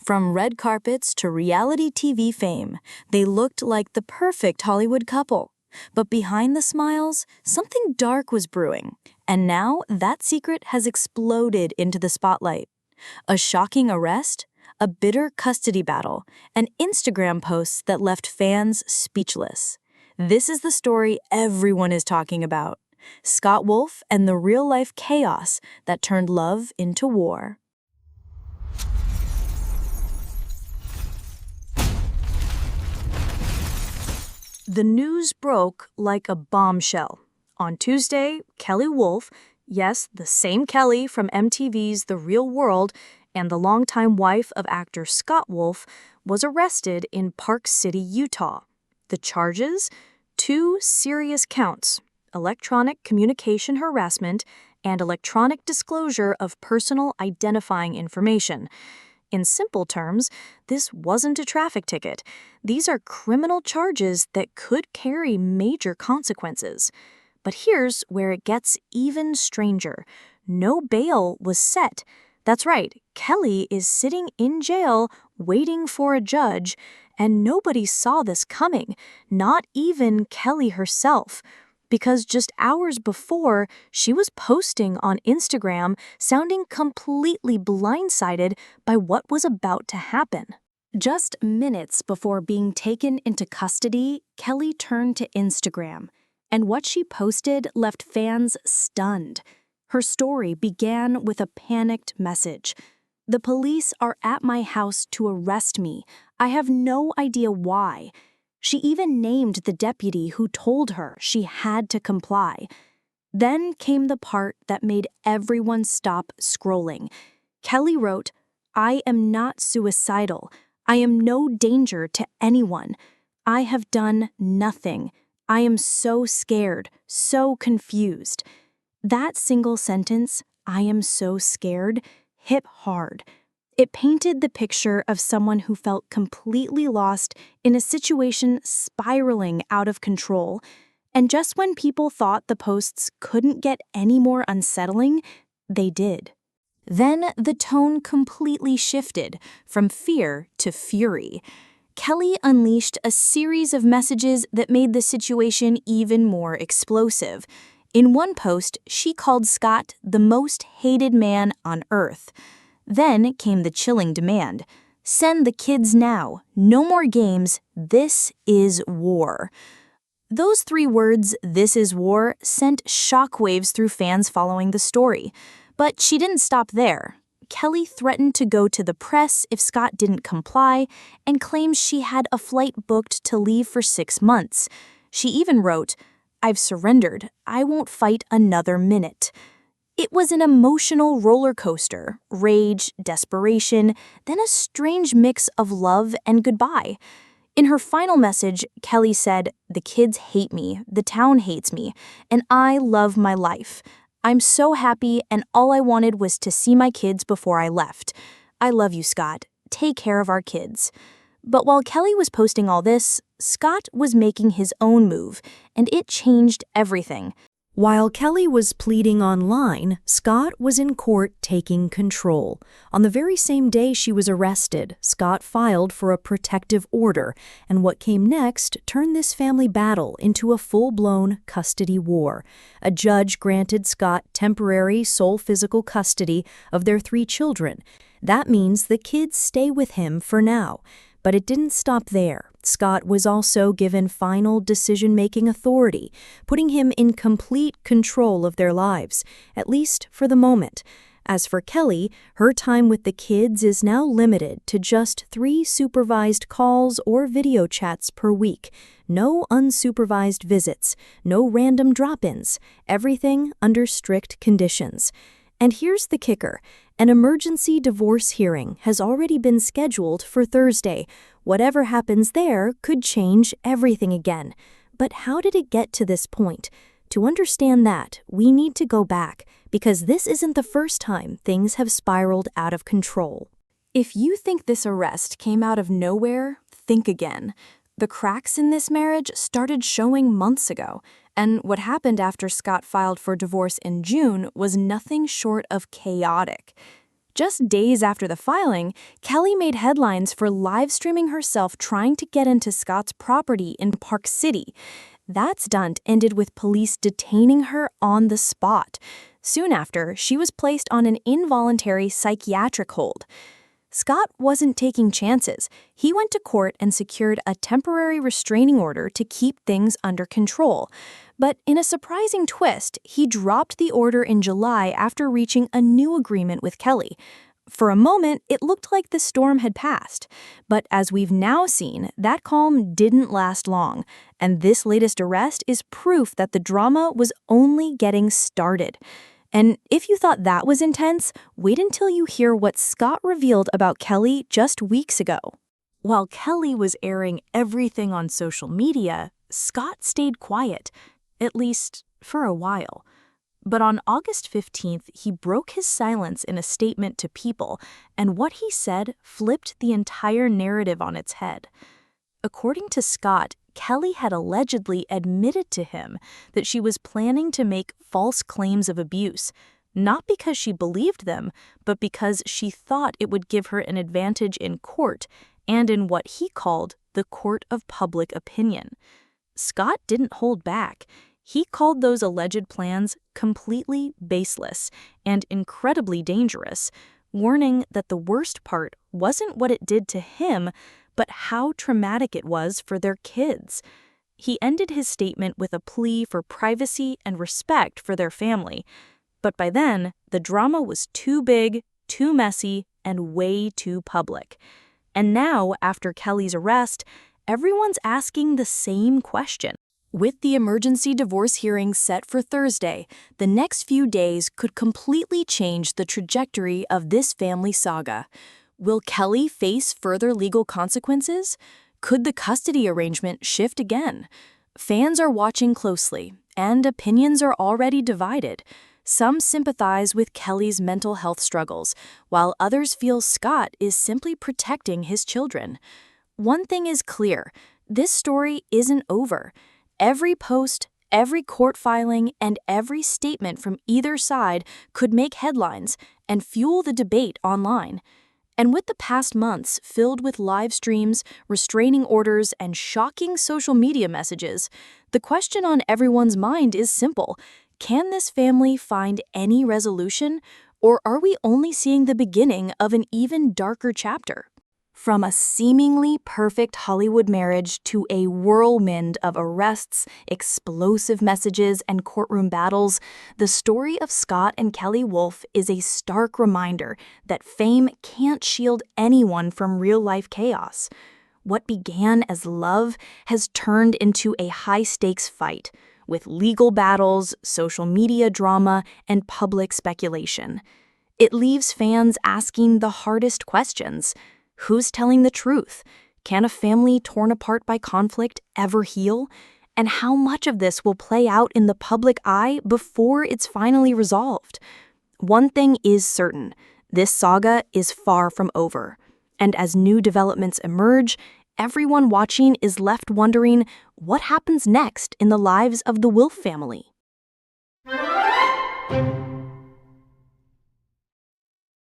From red carpets to reality TV fame, they looked like the perfect Hollywood couple. But behind the smiles, something dark was brewing. And now that secret has exploded into the spotlight. A shocking arrest, a bitter custody battle, and Instagram posts that left fans speechless. This is the story everyone is talking about. Scott Wolf and the real-life chaos that turned love into war. The news broke like a bombshell. On Tuesday, Kelley Wolf, yes, the same Kelley from MTV's The Real World and the longtime wife of actor Scott Wolf, was arrested in Park City, Utah. The charges? 2 serious counts: electronic communication harassment and electronic disclosure of personal identifying information. In simple terms, this wasn't a traffic ticket. These are criminal charges that could carry major consequences. But here's where it gets even stranger. No bail was set. That's right, Kelley is sitting in jail waiting for a judge, and nobody saw this coming, not even Kelley herself. Because just hours before, she was posting on Instagram sounding completely blindsided by what was about to happen. Just minutes before being taken into custody, Kelley turned to Instagram, and what she posted left fans stunned. Her story began with a panicked message. "The police are at my house to arrest me. I have no idea why." She even named the deputy who told her she had to comply. Then came the part that made everyone stop scrolling. Kelley wrote, "I am not suicidal. I am no danger to anyone. I have done nothing. I am so scared, so confused." That single sentence, "I am so scared," hit hard. It painted the picture of someone who felt completely lost in a situation spiraling out of control. And just when people thought the posts couldn't get any more unsettling, they did. Then the tone completely shifted from fear to fury. Kelley unleashed a series of messages that made the situation even more explosive. In one post, she called Scott the most hated man on earth. Then came the chilling demand: "Send the kids now. No more games. This is war." Those 3 words, "this is war," sent shockwaves through fans following the story. But she didn't stop there. Kelley threatened to go to the press if Scott didn't comply and claimed she had a flight booked to leave for 6 months. She even wrote, "I've surrendered. I won't fight another minute." It was an emotional roller coaster, rage, desperation, then a strange mix of love and goodbye. In her final message, Kelley said, "The kids hate me, the town hates me, and I love my life. I'm so happy, and all I wanted was to see my kids before I left. I love you, Scott. Take care of our kids." But while Kelley was posting all this, Scott was making his own move, and it changed everything. While Kelley was pleading online, Scott was in court taking control. On the very same day she was arrested, Scott filed for a protective order, and what came next turned this family battle into a full-blown custody war. A judge granted Scott temporary sole physical custody of their 3 children. That means the kids stay with him for now. But it didn't stop there. Scott was also given final decision-making authority, putting him in complete control of their lives, at least for the moment. As for Kelley, her time with the kids is now limited to just 3 supervised calls or video chats per week. No unsupervised visits, no random drop-ins, everything under strict conditions. And here's the kicker. An emergency divorce hearing has already been scheduled for Thursday. Whatever happens there could change everything again. But how did it get to this point? To understand that, we need to go back, because this isn't the first time things have spiraled out of control. If you think this arrest came out of nowhere, think again. The cracks in this marriage started showing months ago, and what happened after Scott filed for divorce in June was nothing short of chaotic. Just days after the filing, Kelley made headlines for live streaming herself trying to get into Scott's property in Park City. That stunt ended with police detaining her on the spot. Soon after, she was placed on an involuntary psychiatric hold. Scott wasn't taking chances. He went to court and secured a temporary restraining order to keep things under control. But in a surprising twist, he dropped the order in July after reaching a new agreement with Kelley. For a moment, it looked like the storm had passed. But as we've now seen, that calm didn't last long. And this latest arrest is proof that the drama was only getting started. And if you thought that was intense, wait until you hear what Scott revealed about Kelley just weeks ago. While Kelley was airing everything on social media, Scott stayed quiet, at least for a while. But on August 15th, he broke his silence in a statement to People, and what he said flipped the entire narrative on its head. According to Scott, Kelley had allegedly admitted to him that she was planning to make false claims of abuse, not because she believed them, but because she thought it would give her an advantage in court and in what he called the court of public opinion. Scott didn't hold back. He called those alleged plans completely baseless and incredibly dangerous, warning that the worst part wasn't what it did to him, but how traumatic it was for their kids. He ended his statement with a plea for privacy and respect for their family. But by then, the drama was too big, too messy, and way too public. And now, after Kelley's arrest, everyone's asking the same question. With the emergency divorce hearing set for Thursday, the next few days could completely change the trajectory of this family saga. Will Kelley face further legal consequences? Could the custody arrangement shift again? Fans are watching closely, and opinions are already divided. Some sympathize with Kelley's mental health struggles, while others feel Scott is simply protecting his children. One thing is clear, this story isn't over. Every post, every court filing, and every statement from either side could make headlines and fuel the debate online. And with the past months filled with live streams, restraining orders, and shocking social media messages, the question on everyone's mind is simple. Can this family find any resolution, or are we only seeing the beginning of an even darker chapter? From a seemingly perfect Hollywood marriage to a whirlwind of arrests, explosive messages, and courtroom battles, the story of Scott and Kelley Wolf is a stark reminder that fame can't shield anyone from real-life chaos. What began as love has turned into a high-stakes fight, with legal battles, social media drama, and public speculation. It leaves fans asking the hardest questions. Who's telling the truth? Can a family torn apart by conflict ever heal? And how much of this will play out in the public eye before it's finally resolved? One thing is certain, this saga is far from over. And as new developments emerge, everyone watching is left wondering what happens next in the lives of the Wolf family.